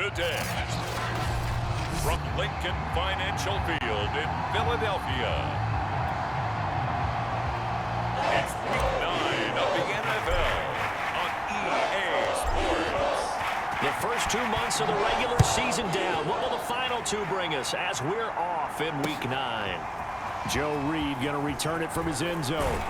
today. From Lincoln Financial Field in Philadelphia, it's Week 9 of the NFL on EA Sports. The first 2 months of the regular season down. What will the final 2 bring us as we're off in Week 9? Joe Reed going to return it from his end zone.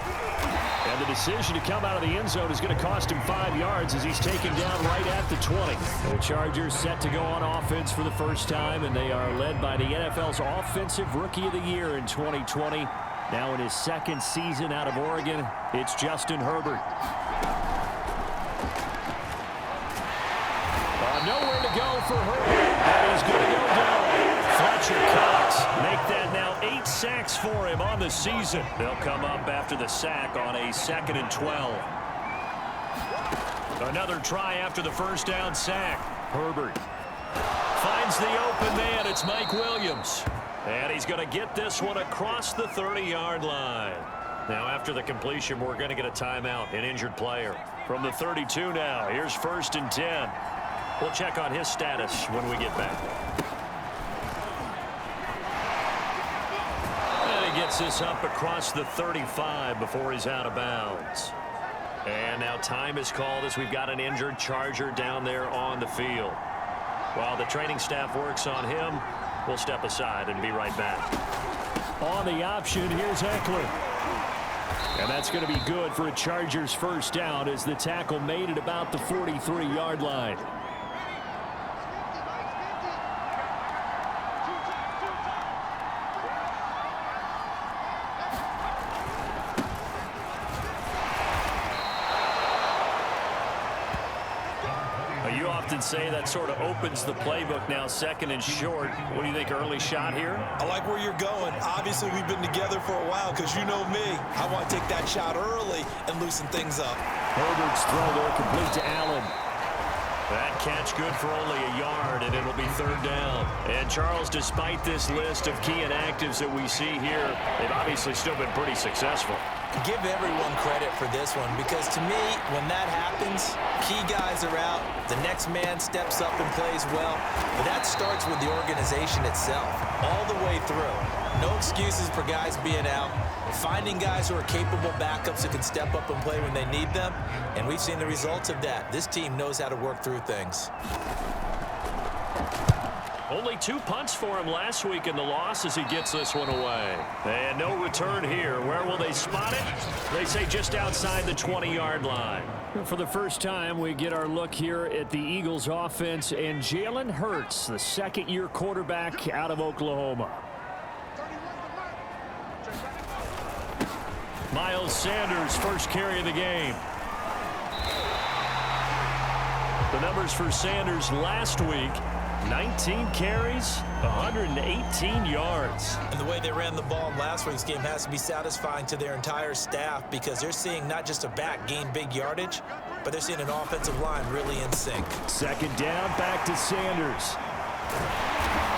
And the decision to come out of the end zone is going to cost him 5 yards as he's taken down right at the 20. The Chargers set to go on offense for the first time, and they are led by the NFL's Offensive Rookie of the Year in 2020. Now in his second season out of Oregon, it's Justin Herbert. Nowhere to go for Herbert, and he's going to go down. Fletcher Cox make that now 8 sacks for him on the season. They'll come up after the sack on a 2nd and 12. Another try after the first down sack. Herbert finds the open man. It's Mike Williams. And he's going to get this one across the 30-yard line. Now after the completion, we're going to get a timeout, an injured player. From the 32 now, here's 1st and 10. We'll check on his status when we get back. And he gets this up across the 35 before he's out of bounds. And now time is called as we've got an injured Charger down there on the field. While the training staff works on him, we'll step aside and be right back. On the option, here's Eckler. And that's going to be good for a Chargers first down as the tackle made at about the 43-yard line. You often say that sort of opens the playbook now, 2nd and short. What do you think, early shot here? I like where you're going. Obviously, we've been together for a while because you know me. I want to take that shot early and loosen things up. Herbert's throw there complete to Allen. That catch good for only a yard, and it'll be 3rd down. And Charles, despite this list of key inactives that we see here, they've obviously still been pretty successful. Give everyone credit for this one because to me, when that happens, key guys are out, the next man steps up and plays well, but that starts with the organization itself, all the way through. No excuses for guys being out, finding guys who are capable backups who can step up and play when they need them, and we've seen the results of that. This team knows how to work through things. Only 2 punts for him last week in the loss as he gets this one away. And no return here. Where will they spot it? They say just outside the 20-yard line. For the first time, we get our look here at the Eagles offense and Jalen Hurts, the second-year quarterback out of Oklahoma. Miles Sanders, first carry of the game. The numbers for Sanders last week: 19 carries, 118 yards. And the way they ran the ball in last week's game has to be satisfying to their entire staff because they're seeing not just a back gain big yardage, but they're seeing an offensive line really in sync. 2nd down, back to Sanders.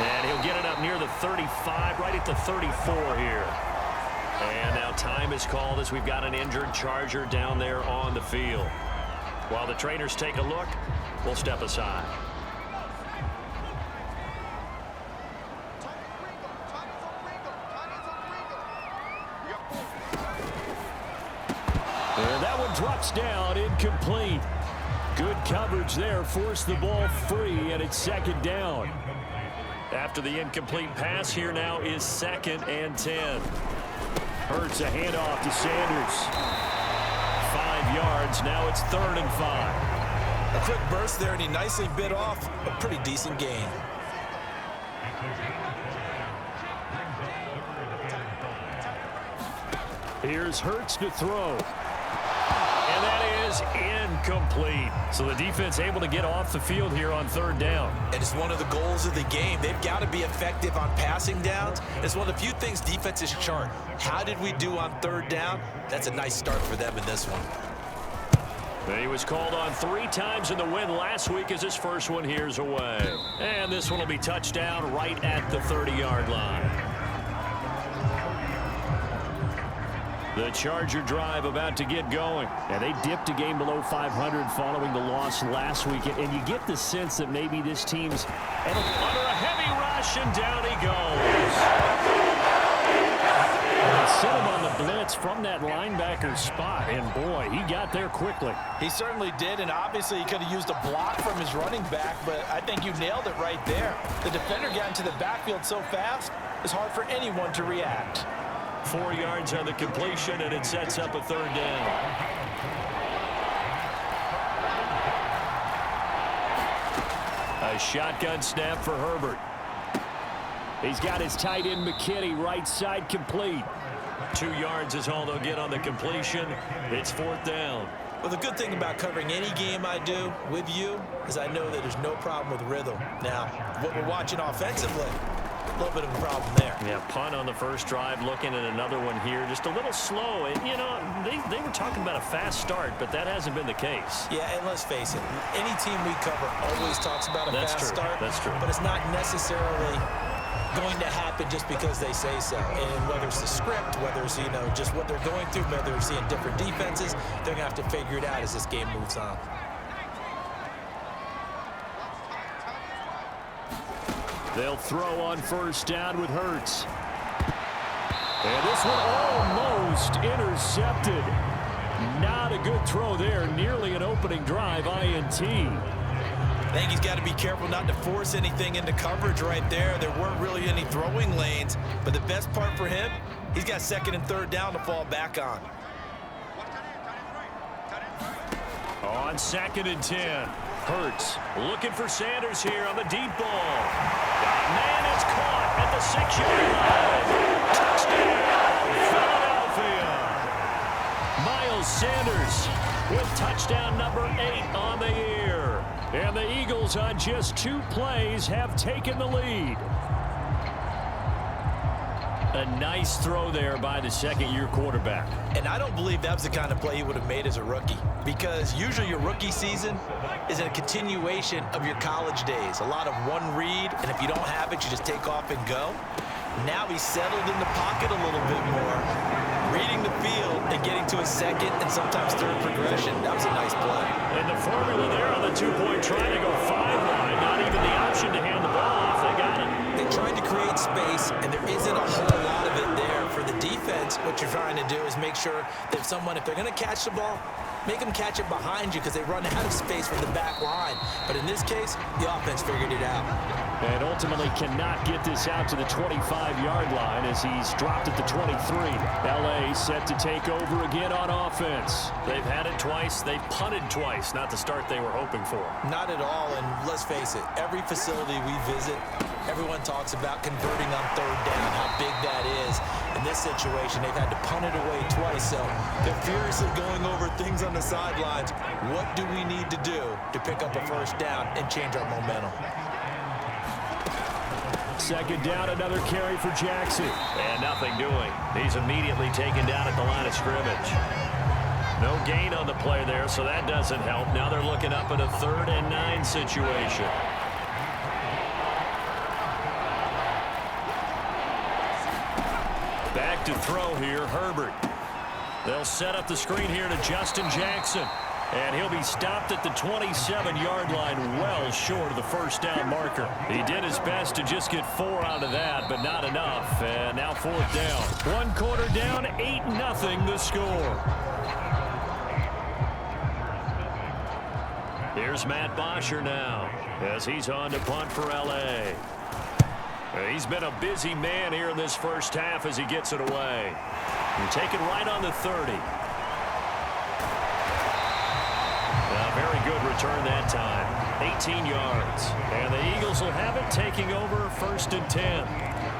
And he'll get it up near the 35, right at the 34 here. And now time is called as we've got an injured Charger down there on the field. While the trainers take a look, we'll step aside. And that one drops down, incomplete. Good coverage there, forced the ball free, and it's 2nd down. After the incomplete pass, here now is 2nd and 10. Hurts a handoff to Sanders. 5 yards, now it's 3rd and 5. A quick burst there, and he nicely bit off a pretty decent gain. Here's Hurts to throw. And that is incomplete. So the defense able to get off the field here on 3rd down. And it's one of the goals of the game. They've got to be effective on passing downs. It's one of the few things defenses chart. How did we do on 3rd down? That's a nice start for them in this one. He was called on 3 times in the win last week as his first one here's away. And this one will be touchdown right at the 30-yard line. The The Charger drive about to get going. And they dipped a game below 500 following the loss last weekend. And you get the sense that maybe this team's under a heavy rush, and down he goes. They set him on the blitz from that linebacker spot. And, boy, he got there quickly. He certainly did, and obviously he could have used a block from his running back, but I think you nailed it right there. The defender got into the backfield so fast, it's hard for anyone to react. 4 yards on the completion, and it sets up a third down. A shotgun snap for Herbert. He's got his tight end McKinney right side complete. 2 yards is all they'll get on the completion. It's 4th down. Well, the good thing about covering any game I do with you is I know that there's no problem with rhythm. Now, what we're watching offensively, a little bit of a problem there. Yeah, punt on the first drive, looking at another one here. Just a little slow. And, you know, they were talking about a fast start, but that hasn't been the case. Yeah, and let's face it, any team we cover always talks about a fast start. That's true. But it's not necessarily going to happen just because they say so. And whether it's the script, whether it's, you know, just what they're going through, whether they're seeing different defenses, they're going to have to figure it out as this game moves on. They'll throw on first down with Hurts. And this one almost intercepted. Not a good throw there. Nearly an opening drive, INT. I think he's got to be careful not to force anything into coverage right there. There weren't really any throwing lanes. But the best part for him, he's got 2nd and 3rd down to fall back on. On 2nd and 10. Hurts looking for Sanders here on the deep ball. That man is caught at the 6-yard line. Touchdown, Philadelphia. Miles Sanders with touchdown number 8 on the year. And the Eagles on just 2 plays have taken the lead. A nice throw there by the second-year quarterback. And I don't believe that was the kind of play he would have made as a rookie, because usually your rookie season is a continuation of your college days. A lot of one read, and if you don't have it, you just take off and go. Now he's settled in the pocket a little bit more, reading the field and getting to a 2nd and sometimes 3rd progression. That was a nice play. And the formula there on the 2-point try to go 5-line. Not even the option to hand the ball off. They got it. They tried to create space, and there isn't a whole lot of it there. For the defense, what you're trying to do is make sure that if they're going to catch the ball, make them catch it behind you, because they run out of space from the back line. But in this case, the offense figured it out. And ultimately cannot get this out to the 25-yard line as he's dropped at the 23. L.A. set to take over again on offense. They've had it twice. They've punted twice. Not the start they were hoping for. Not at all, and let's face it, every facility we visit, everyone talks about converting on 3rd down, how big that is. In this situation, they've had to punt it away twice, so they're furiously going over things on the sidelines. What do we need to do to pick up a 1st down and change our momentum? 2nd down, another carry for Jackson. And nothing doing. He's immediately taken down at the line of scrimmage. No gain on the play there, so that doesn't help. Now they're looking up at a 3rd and 9 situation. Back to throw here, Herbert. They'll set up the screen here to Justin Jackson. And he'll be stopped at the 27-yard line, well short of the 1st down marker. He did his best to just get 4 out of that, but not enough. And now 4th down. 1 quarter down, 8-0 the score. Here's Matt Bosher now as he's on to punt for L.A. He's been a busy man here in this first half as he gets it away. And take it right on the 30. A very good return that time. 18 yards. And the Eagles will have it, taking over 1st and 10.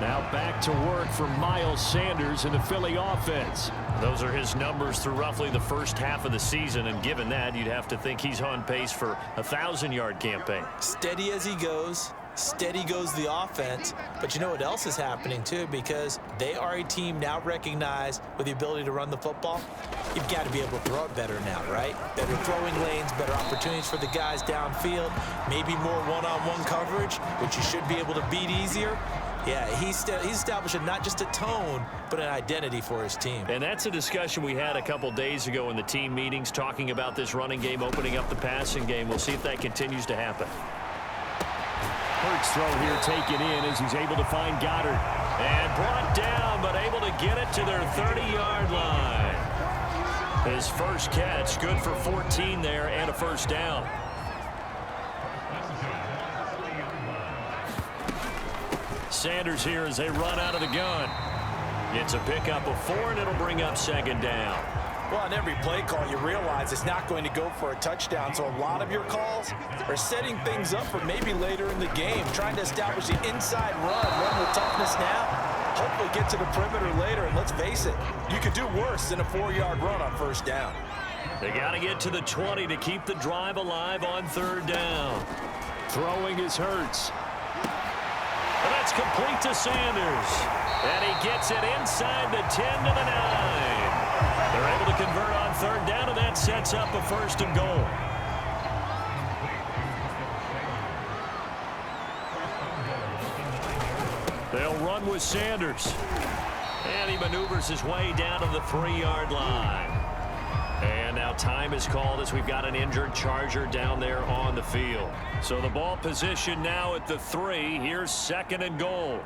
Now back to work for Miles Sanders in the Philly offense. Those are his numbers through roughly the first half of the season, and given that, you'd have to think he's on pace for a 1,000-yard campaign. Steady as he goes. Steady goes the offense. But you know what else is happening, too? Because they are a team now recognized with the ability to run the football. You've got to be able to throw it better now, right? Better throwing lanes, better opportunities for the guys downfield, maybe more one-on-one coverage, which you should be able to beat easier. Yeah, he's establishing not just a tone, but an identity for his team. And that's a discussion we had a couple days ago in the team meetings, talking about this running game, opening up the passing game. We'll see if that continues to happen. Hurts throw here taken in as he's able to find Goddard. And brought down, but able to get it to their 30-yard line. His first catch, good for 14 there and a first down. Sanders here as they run out of the gun. It's a pickup of 4, and it'll bring up second down. Well, on every play call, you realize it's not going to go for a touchdown, so a lot of your calls are setting things up for maybe later in the game, trying to establish the inside run with toughness now, hopefully get to the perimeter later, and let's face it, you could do worse than a 4-yard run on first down. They got to get to the 20 to keep the drive alive on third down. Throwing is Hurts. And that's complete to Sanders. And he gets it inside the 10 to the 9. They're able to convert on third down, and that sets up a first and goal. They'll run with Sanders. And he maneuvers his way down to the 3-yard line. And now time is called as we've got an injured Charger down there on the field. So the ball position now at the 3. Here's second and goal.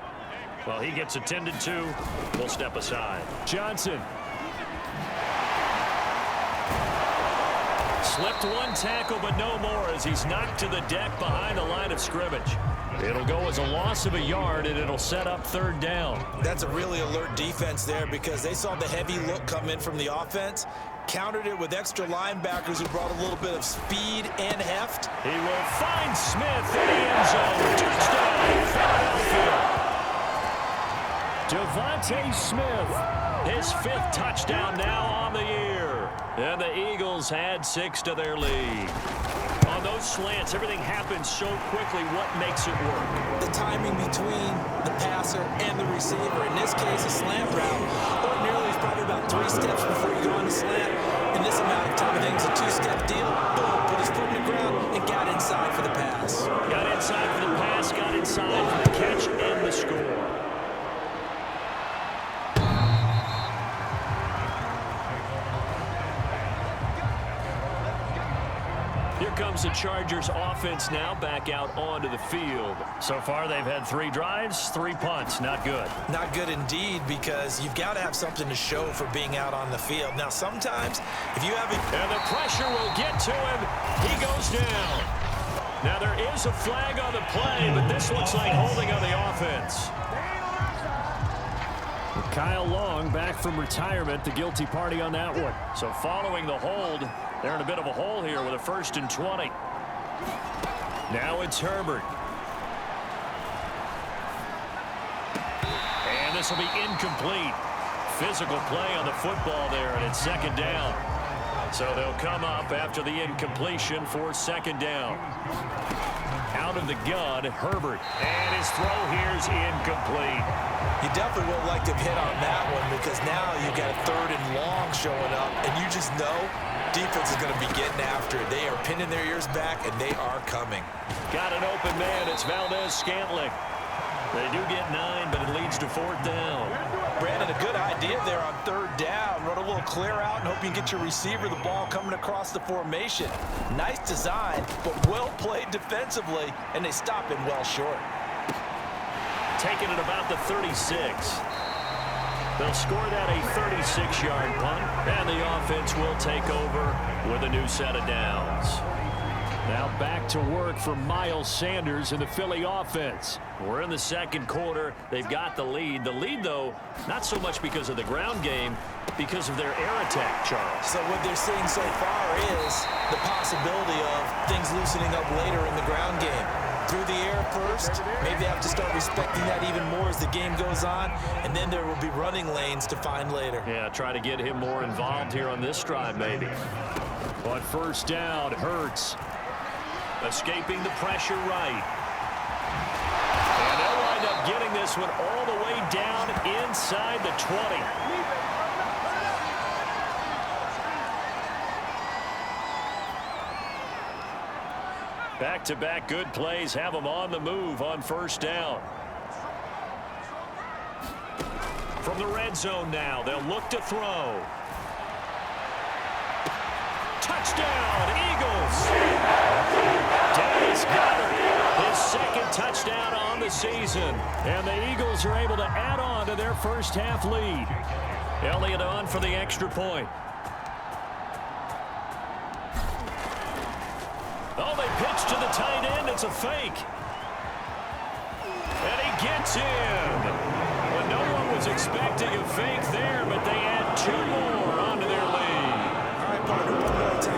Well, he gets attended to. We'll step aside. Johnson. Slipped one tackle, but no more as he's knocked to the deck behind the line of scrimmage. It'll go as a loss of a yard, and it'll set up third down. That's a really alert defense there because they saw the heavy look come in from the offense, countered it with extra linebackers who brought a little bit of speed and heft. He will find Smith in the end zone. Touchdown, Philadelphia. Devontae Smith. His 5th touchdown now on the year. And the Eagles add 6 to their lead. On those slants, everything happens so quickly. What makes it work? The timing between the passer and the receiver. In this case, a slant route. Ordinarily, it's probably about 3 steps before you go on the slant. In this amount of time, I think it's a 2-step deal. Boom, put his foot in the ground and got inside for the pass. Got inside for the pass, got inside for the catch and the score. Here comes the Chargers offense now back out onto the field. So far they've had 3 drives, 3 punts. Not good. Not good indeed, because you've got to have something to show for being out on the field. Now sometimes if you have a... And the pressure will get to him. He goes down. Now there is a flag on the play, but this looks like holding on the offense. Kyle Long back from retirement, the guilty party on that one. So following the hold, they're in a bit of a hole here with a 1st and 20. Now it's Herbert. And this will be incomplete. Physical play on the football there, and it's second down. So they'll come up after the incompletion for second down. Out of the gun, Herbert. And his throw here's incomplete. You definitely would like to have hit on that one, because now you've got a 3rd and long showing up, and you just know defense is going to be getting after it. They are pinning their ears back, and they are coming. Got an open man. It's Valdez-Scantling. They do get 9, but it leads to 4th down. Brandon, a good idea there on 3rd down. Run a little clear out and hope you can get your receiver the ball coming across the formation. Nice design, but well played defensively, and they stop him well short. Taking it about the 36. They'll score that a 36-yard punt, and the offense will take over with a new set of downs. Now back to work for Miles Sanders in the Philly offense. We're in the second quarter. They've got the lead. The lead, though, not so much because of the ground game, because of their air attack, Charles. So what they're seeing so far is the possibility of things loosening up later in the ground game. Through the air first, maybe they have to start respecting that even more as the game goes on, and then there will be running lanes to find later. Yeah, try to get him more involved here on this drive, maybe. But first down, Hurts. Escaping the pressure right. And they'll wind up getting this one all the way down inside the 20. Back-to-back good plays have them on the move on first down. From the red zone now, they'll look to throw. Touchdown, Eagles! Dennis Goddard, his second touchdown on the season. And the Eagles are able to add on to their first half lead. Elliott on for the extra point. Oh, they pitch to the tight end. It's a fake. And he gets in. Well, no one was expecting a fake there, but they add 2 more onto their lead. All right, partner, one more time.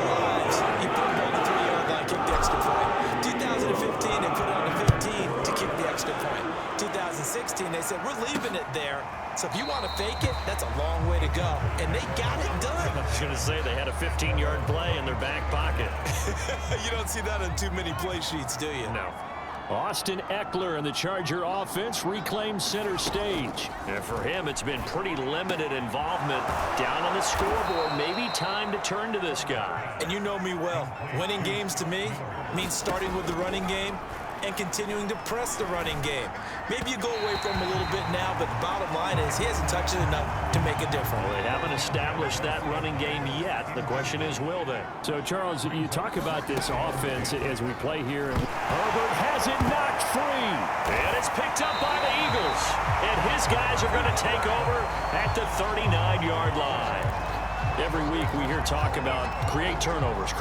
All lives, you put it on the 3-yard line, kick the extra point. 2015, they put it on the 15 to kick the extra point. 2016, they said, we're leaving it there. So if you want to fake it, that's a long way to go. And they got it done. I was going to say they had a 15-yard play in their back pocket. You don't see that on too many play sheets, do you? No. Austin Eckler and the Charger offense reclaim center stage. And for him, it's been pretty limited involvement down on the scoreboard. Maybe time to turn to this guy. And you know me well. Winning games to me means starting with the running game and continuing to press the running game. Maybe you go away from him a little bit now, but the bottom line is he hasn't touched it enough to make a difference. Well, they haven't established that running game yet. The question is, will they? So, Charles, you talk about this offense as we play here. Herbert has it knocked free. And it's picked up by the Eagles. And his guys are going to take over at the 39-yard line. Every week we hear talk about create turnovers.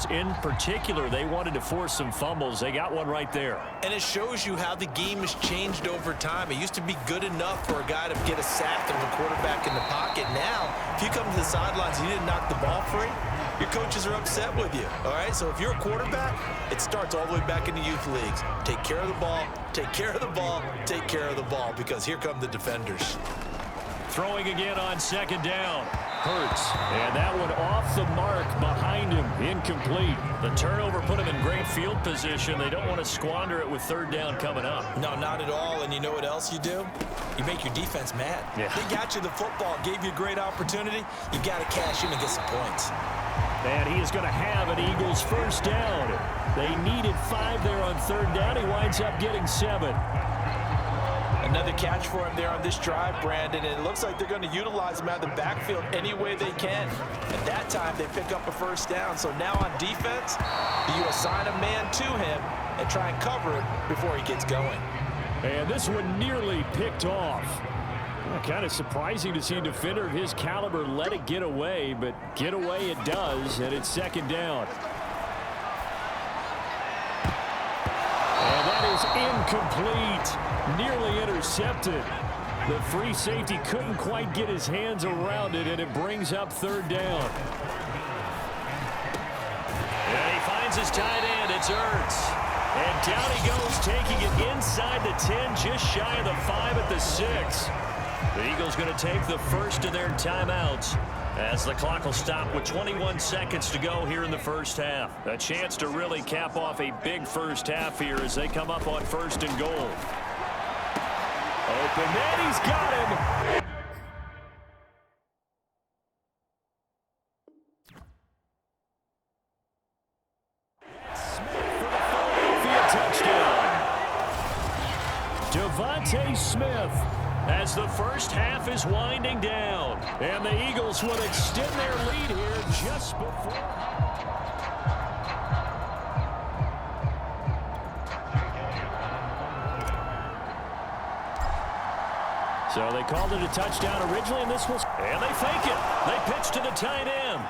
In particular, they wanted to force some fumbles. They got one right there. And it shows you how the game has changed over time. It used to be good enough for a guy to get a sack and the quarterback in the pocket. Now, if you come to the sidelines and you didn't knock the ball free, your coaches are upset with you. All right? So if you're a quarterback, it starts all the way back in the youth leagues. Take care of the ball, take care of the ball, take care of the ball, because here come the defenders. Throwing again on second down. Hurts. And that one off the mark behind him. Incomplete. The turnover put him in great field position. They don't want to squander it with third down coming up. No, not at all. And you know what else you do? You make your defense mad. Yeah. They got you the football, gave you a great opportunity. You got to cash in and get some points. And he is going to have an Eagles first down. They needed 5 there on third down. He winds up getting 7. Another catch for him there on this drive, Brandon, and it looks like they're going to utilize him out of the backfield any way they can. At that time, they pick up a first down. So now on defense, you assign a man to him and try and cover it before he gets going. And this one nearly picked off. Kind of surprising to see a defender of his caliber let it get away, but get away it does, and it's second down. And that is incomplete. Nearly intercepted. The free safety couldn't quite get his hands around it, and it brings up third down. And he finds his tight end. It's Ertz. And down he goes, taking it inside the 10, just shy of the 5 at the 6. The Eagles going to take the first of their timeouts as the clock will stop with 21 seconds to go here in the first half. A chance to really cap off a big first half here as they come up on first and goal. Open, and he's got him. Smith for the Philadelphia touchdown. Devontae Smith as the first half is winding down. And the Eagles will extend their lead here just before. So they called it a touchdown originally, and this was... And they fake it. They pitch to the tight end.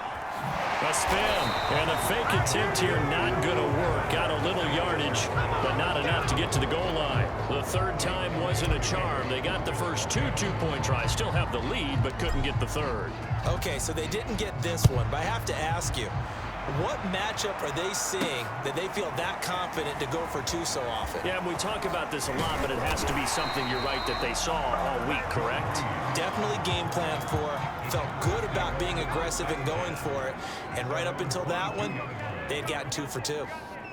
A spin. And a fake attempt here not going to work. Got a little yardage, but not enough to get to the goal line. The third time wasn't a charm. They got the first two-point tries. Still have the lead, but couldn't get the third. Okay, so they didn't get this one, but I have to ask you, what matchup are they seeing that they feel that confident to go for 2 so often? Yeah, we talk about this a lot, but it has to be something, you're right, that they saw all week, correct? Definitely game plan for, felt good about being aggressive and going for it, and right up until that one, they'd gotten 2 for 2.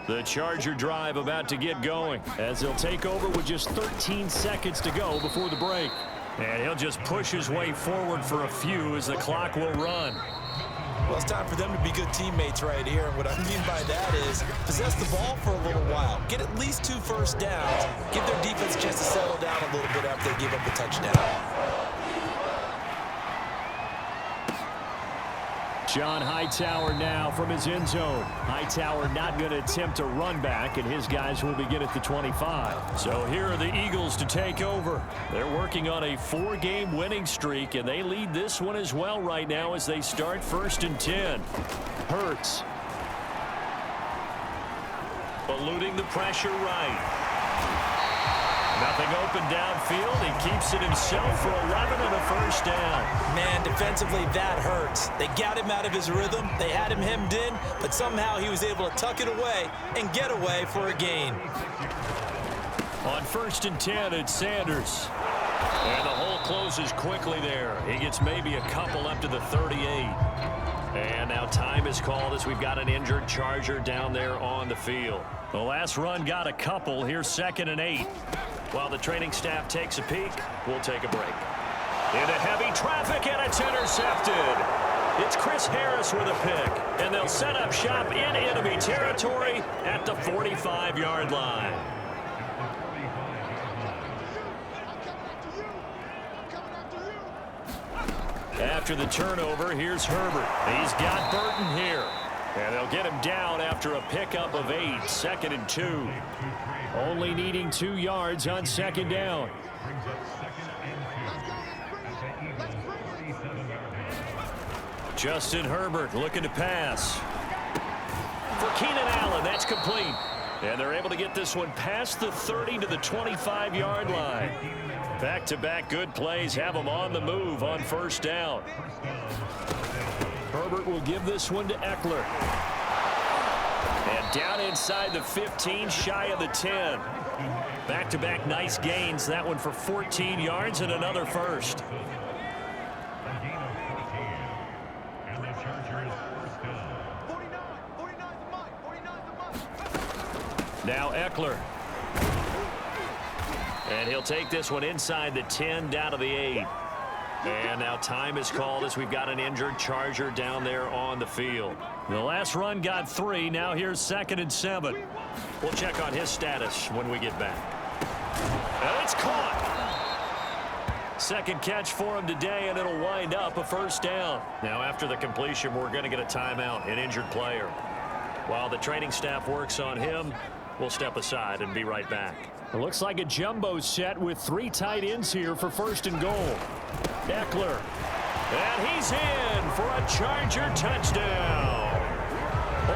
The Charger drive about to get going as they'll take over with just 13 seconds to go before the break. And he'll just push his way forward for a few as the clock will run. Well, time for them to be good teammates right here. And what I mean by that is possess the ball for a little while. Get at least 2 first downs. Give their defense a chance to settle down a little bit after they give up a touchdown. John Hightower now from his end zone. Hightower not going to attempt a run back, and his guys will begin at the 25. So here are the Eagles to take over. They're working on a 4-game winning streak, and they lead this one as well right now as they start 1st and 10. Hurts. Eluding the pressure right. Nothing open downfield. He keeps it himself for 11 and a first down. Man, defensively, that hurts. They got him out of his rhythm. They had him hemmed in, but somehow he was able to tuck it away and get away for a gain. On 1st and 10, it's Sanders. And the hole closes quickly there. He gets maybe a couple up to the 38. And now time is called as we've got an injured Charger down there on the field. The last run got a couple. Here's 2nd and 8. While the training staff takes a peek, we'll take a break. Into heavy traffic, and it's intercepted. It's Chris Harris with a pick, and they'll set up shop in enemy territory at the 45-yard line. After the turnover, here's Herbert. He's got Burton here. And they'll get him down after a pickup of 8, 2nd and 2. Only needing 2 yards on 2nd down. Justin Herbert looking to pass. For Keenan Allen, that's complete. And they're able to get this one past the 30 to the 25-yard line. Back-to-back good plays have them on the move on 1st down. Herbert will give this one to Eckler. And down inside the 15, shy of the 10. Back-to-back nice gains. That one for 14 yards and another first. Now Eckler. And he'll take this one inside the 10 down to the 8. And now time is called as we've got an injured Charger down there on the field. The last run got 3. Now here's 2nd and 7. We'll check on his status when we get back. And it's caught. Second catch for him today, and it'll wind up a first down. Now after the completion, we're going to get a timeout, an injured player. While the training staff works on him, we'll step aside and be right back. It looks like a jumbo set with 3 tight ends here for 1st and goal. Eckler. And he's in for a Charger touchdown.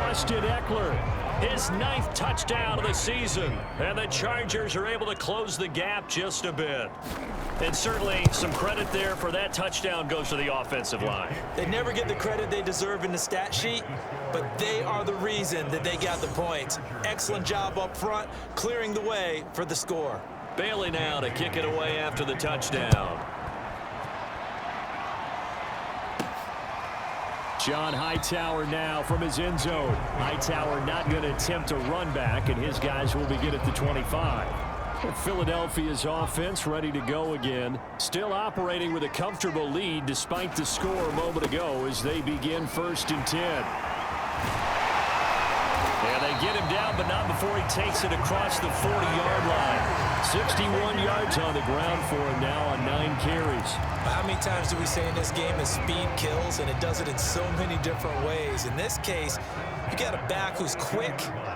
Austin Eckler, his 9th touchdown of the season. And the Chargers are able to close the gap just a bit. And certainly some credit there for that touchdown goes to the offensive line. They never get the credit they deserve in the stat sheet, but they are the reason that they got the points. Excellent job up front, clearing the way for the score. Bailey now to kick it away after the touchdown. John Hightower now from his end zone. Hightower not going to attempt a run back, and his guys will begin at the 25. Philadelphia's offense ready to go again. Still operating with a comfortable lead despite the score a moment ago as they begin 1st and 10. And they get him down, but not before he takes it across the 40-yard line. 61 yards on the ground for him now on 9 carries. How many times do we say in this game that speed kills, and it does it in so many different ways? In this case, you got a back who's quick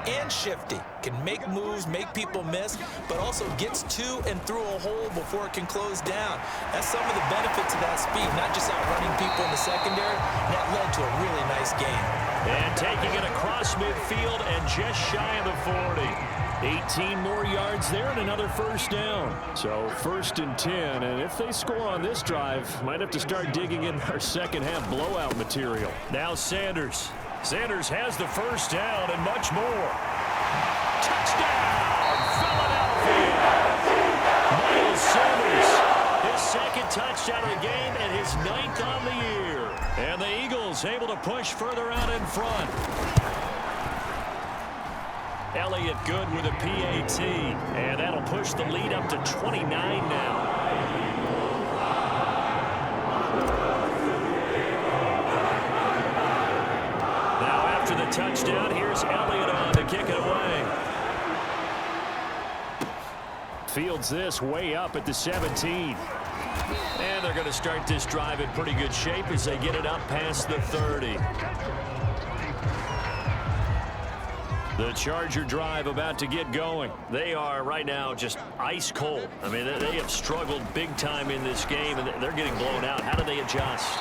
and shifty, can make moves, make people miss, but also gets to and through a hole before it can close down. That's some of the benefits of that speed, not just outrunning people in the secondary. That led to a really nice game. And taking it across midfield and just shy of the 40. 18 more yards there and another first down. So 1st and 10, and if they score on this drive, might have to start digging in our second half blowout material. Now Sanders. Sanders has the first down and much more. Touchdown, Philadelphia! Miles Sanders, his 2nd touchdown of the game and his 9th on the year. And the Eagles able to push further out in front. Elliott good with a PAT, and that'll push the lead up to 29 now. after the touchdown. Here's Elliott on to kick it away. Fields this way up at the 17. And they're going to start this drive in pretty good shape as they get it up past the 30. The Charger drive about to get going. They are right now just ice cold. I mean, they have struggled big time in this game, and they're getting blown out. How do they adjust?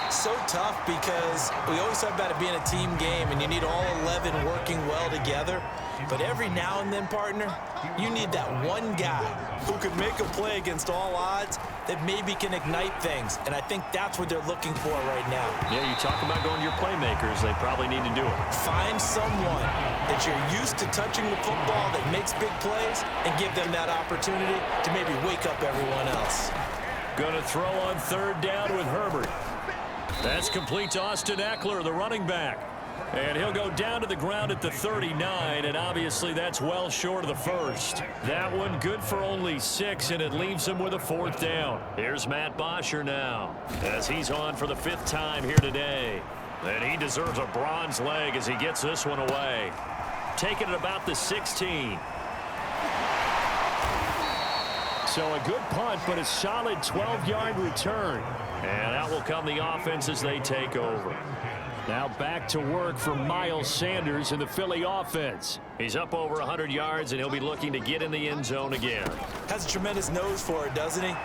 So tough because we always talk about it being a team game, and you need all 11 working well together. But every now and then, partner, you need that one guy who can make a play against all odds that maybe can ignite things. And I think that's what they're looking for right now. Yeah, you talk about going to your playmakers. They probably need to do it. Find someone that you're used to touching the football that makes big plays and give them that opportunity to maybe wake up everyone else. Going to throw on third down with Herbert. That's complete to Austin Eckler, the running back. And he'll go down to the ground at the 39, and obviously that's well short of the first. That one good for only 6, and it leaves him with a 4th down. Here's Matt Bosher now, as he's on for the 5th time here today. And he deserves a bronze leg as he gets this one away. Taking it about the 16. So a good punt, but a solid 12-yard return. And out will come the offense as they take over. Now back to work for Miles Sanders in the Philly offense. He's up over 100 yards, and he'll be looking to get in the end zone again. Has a tremendous nose for it, doesn't he?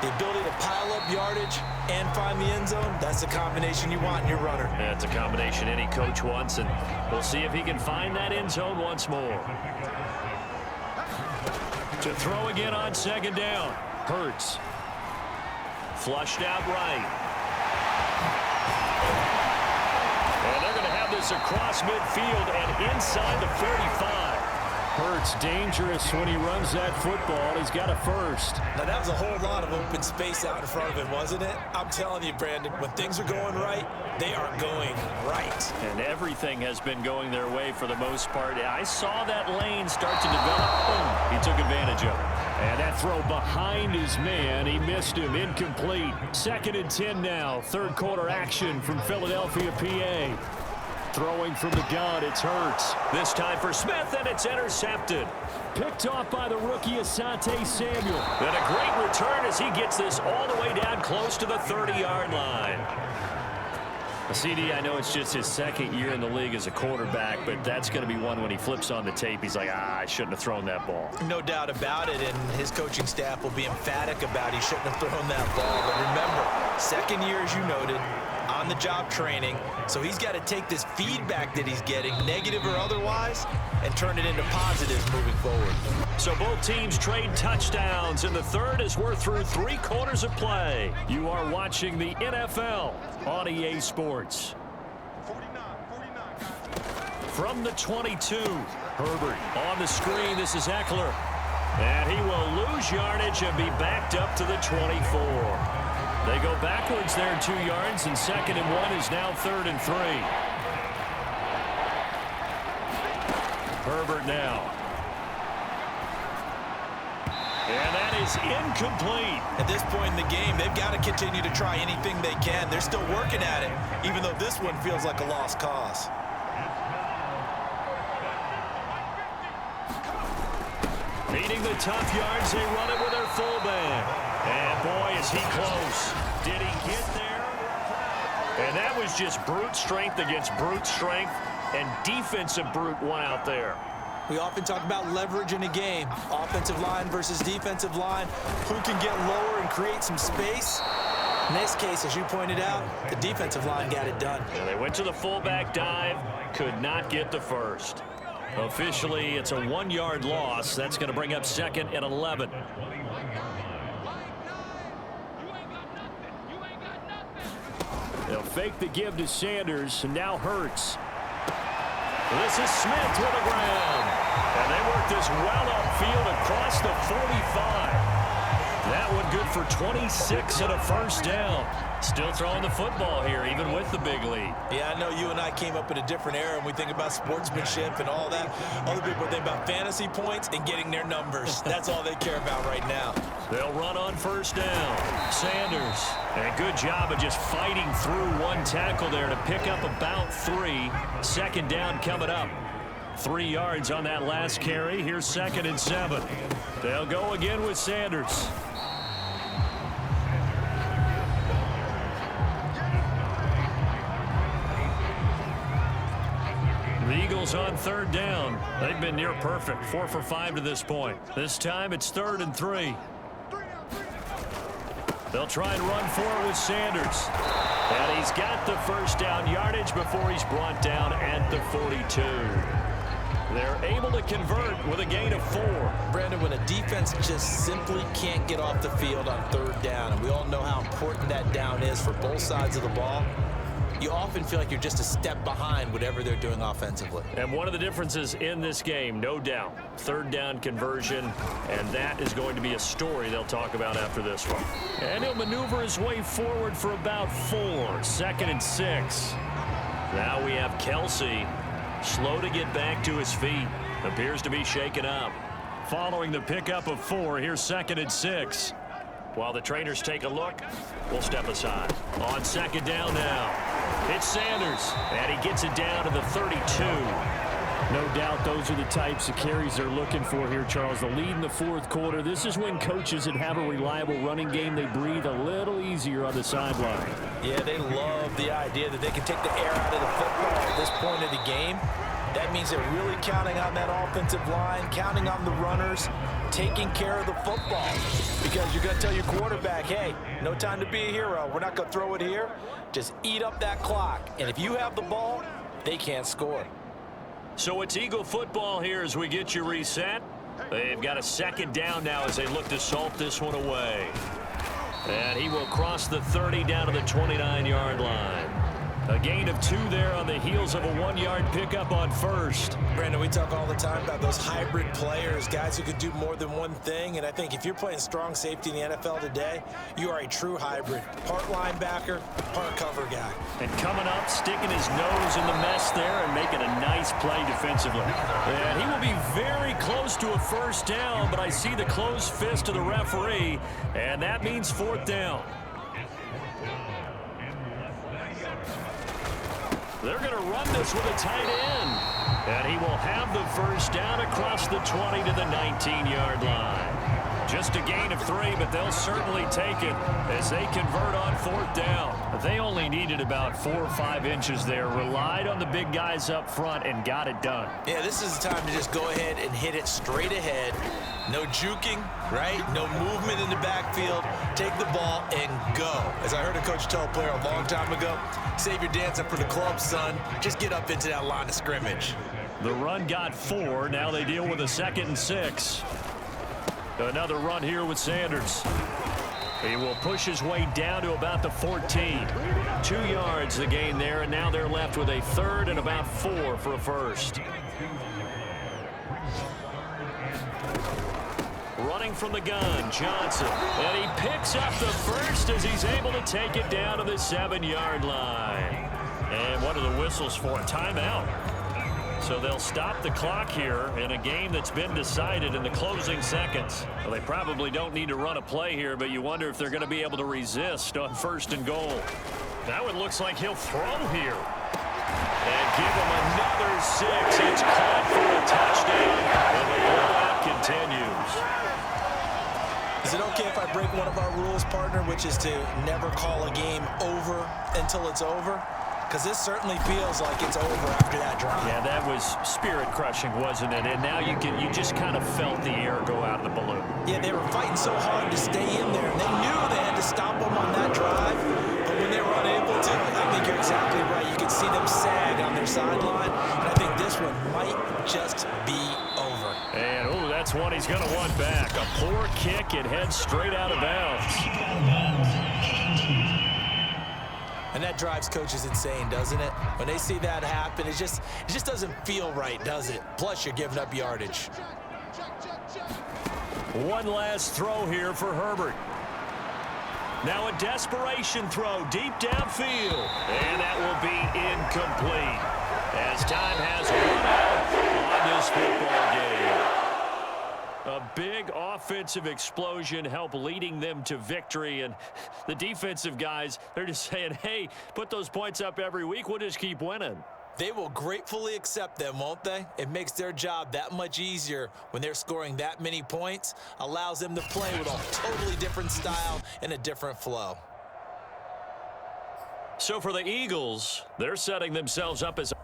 The ability to pile up yardage and find the end zone, that's the combination you want in your runner. That's a combination any coach wants, and we'll see if he can find that end zone once more. To throw again on 2nd down. Hurts. Flushed out right. And they're going to have this across midfield and inside the 45. Hurts dangerous when he runs that football. He's got a first. Now, that was a whole lot of open space out in front of him, wasn't it? I'm telling you, Brandon, when things are going right, they are going right. And everything has been going their way for the most part. I saw that lane start to develop. Boom. He took advantage of it. And that throw behind his man. He missed him. Incomplete. 2nd and 10 now. 3rd quarter action from Philadelphia, PA. Throwing from the gun, it's Hurts. This time for Smith, and it's intercepted. Picked off by the rookie Asante Samuel. And a great return as he gets this all the way down close to the 30-yard line. CD, I know it's just his 2nd year in the league as a quarterback, but that's going to be one when he flips on the tape. He's like, I shouldn't have thrown that ball. No doubt about it, and his coaching staff will be emphatic about he shouldn't have thrown that ball. But remember, 2nd year, as you noted, on-the-job training, so he's got to take this feedback that he's getting, negative or otherwise, and turn it into positives moving forward. So both teams trade touchdowns, and the 3rd as we're through 3 quarters of play. You are watching the NFL on EA Sports. From the 22, Herbert on the screen. This is Eckler. And he will lose yardage and be backed up to the 24. They go backwards there 2 yards, and 2nd and 1 is now 3rd and 3. Herbert now. And that is incomplete. At this point in the game, they've got to continue to try anything they can. They're still working at it, even though this one feels like a lost cause. Needing the tough yards, they run it with their fullback. And boy, is he close. Did he get there? And that was just brute strength against brute strength, and defensive brute one out there. We often talk about leverage in a game. Offensive line versus defensive line. Who can get lower and create some space? In this case, as you pointed out, the defensive line got it done. And they went to the fullback dive, could not get the first. Officially, it's a 1-yard loss. That's going to bring up 2nd and 11. They'll fake the give to Sanders, and now Hurts. This is Smith with the ground. And they work this well upfield across the 45. That one good for 26 and a first down. Still throwing the football here, even with the big lead. Yeah, I know you and I came up in a different era, and we think about sportsmanship and all that. Other people think about fantasy points and getting their numbers. That's all they care about right now. They'll run on first down. Sanders. And a good job of just fighting through one tackle there to pick up about 3. Second down coming up. 3 yards on that last carry. Here's 2nd and 7. They'll go again with Sanders. The Eagles on 3rd down. They've been near perfect. 4 for 5 to this point. This time it's 3rd and 3. They'll try and run for it with Sanders. And he's got the first down yardage before he's brought down at the 42. They're able to convert with a gain of 4. Brandon, when a defense just simply can't get off the field on 3rd down, and we all know how important that down is for both sides of the ball, you often feel like you're just a step behind whatever they're doing offensively. And one of the differences in this game, no doubt, 3rd down conversion, and that is going to be a story they'll talk about after this one. And he'll maneuver his way forward for about 4. 2nd and 6. Now we have Kelsey, slow to get back to his feet. Appears to be shaken up. Following the pickup of 4, here's 2nd and 6. While the trainers take a look, we'll step aside. On 2nd down now. It's Sanders, and he gets it down to the 32. No doubt those are the types of carries they're looking for here, Charles. The lead in the 4th quarter. This is when coaches that have a reliable running game, they breathe a little easier on the sideline. Yeah, they love the idea that they can take the air out of the football at this point of the game. That means they're really counting on that offensive line, counting on the runners, taking care of the football. Because you're going to tell your quarterback, hey, no time to be a hero. We're not going to throw it here. Just eat up that clock. And if you have the ball, they can't score. So it's Eagle football here as we get you reset. They've got a 2nd down now as they look to salt this one away. And he will cross the 30 down to the 29-yard line. A gain of 2 there on the heels of a 1-yard pickup on 1st. Brandon, we talk all the time about those hybrid players, guys who can do more than one thing. And I think if you're playing strong safety in the NFL today, you are a true hybrid. Part linebacker, part cover guy. And coming up, sticking his nose in the mess there and making a nice play defensively. And he will be very close to a first down, but I see the closed fist of the referee, and that means 4th down. They're going to run this with a tight end. And he will have the first down across the 20 to the 19-yard line. Just a gain of 3, but they'll certainly take it as they convert on 4th down. They only needed about 4 or 5 inches there, relied on the big guys up front, and got it done. Yeah, this is the time to just go ahead and hit it straight ahead. No juking, right? No movement in the backfield. Take the ball and go. As I heard a coach tell a player a long time ago, save your dancing for the club, son. Just get up into that line of scrimmage. The run got 4. Now they deal with a 2nd and 6. Another run here with Sanders. He will push his way down to about the 14. 2 yards the gain there, and now they're left with a 3rd and about 4 for a first. Running from the gun, Johnson. And he picks up the first as he's able to take it down to the 7-yard line. And what are the whistles for? Timeout. So they'll stop the clock here in a game that's been decided in the closing seconds. Well, they probably don't need to run a play here, but you wonder if they're going to be able to resist on 1st and goal. Now it looks like he'll throw here. And give him another 6. It's caught for a touchdown. And the blowout continues. Is it okay if I break one of our rules, partner, which is to never call a game over until it's over? Because this certainly feels like it's over after that drive. Yeah, that was spirit-crushing, wasn't it? And now you just kind of felt the air go out of the balloon. Yeah, they were fighting so hard to stay in there, and they knew they had to stop them on that drive. But when they were unable to, I think you're exactly right. You could see them sag on their sideline. And I think this one might just be over. And, oh, that's one he's going to want back. A poor kick. It heads straight out of bounds. And that drives coaches insane, doesn't it? When they see that happen, it just doesn't feel right, does it? Plus, you're giving up yardage. One last throw here for Herbert. Now a desperation throw deep downfield. And that will be incomplete as time has run out on this football game. A big offensive explosion helped leading them to victory. And the defensive guys, they're just saying, hey, put those points up every week. We'll just keep winning. They will gratefully accept them, won't they? It makes their job that much easier when they're scoring that many points. Allows them to play with a totally different style and a different flow. So for the Eagles, they're setting themselves up as